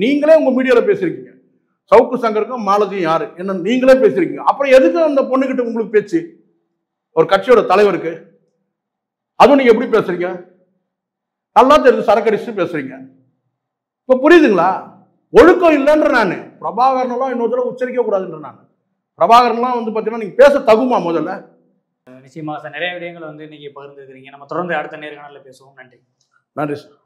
நீங்களே உங்க மீடியாவில் பேசுறீங்க. சவுக்கு சங்கருக்கும் மாலதியும் யாரு என்ன நீங்களே பேசுறீங்க. அப்புறம் எதுக்கு அந்த பொண்ணுகிட்ட உங்களுக்கு பேச்சு? ஒரு கட்சியோட தலைவருக்கு அதுவும் நீங்க எப்படி பேசுறீங்க? நல்லா தெரிஞ்சு சரக்கடிச்சு பேசுறீங்க. இப்ப புரியுதுங்களா? ஒழுக்கம் இல்லைன்ற நான் பிரபாகரன்லாம் இன்னொரு தடவை உச்சரிக்க கூடாதுன்ற நான். பிரபாகரன்லாம் வந்து பார்த்தீங்கன்னா நீங்க பேச தகுமா முதல்ல? நிச்சயமா சார், நிறைய விடயங்கள் வந்து இன்னைக்கு பகிர்ந்துருக்கிறீங்க. நம்ம தொடர்ந்து அடுத்த நேர்காணலில் பேசுவோம். நன்றி. நன்றி சார்.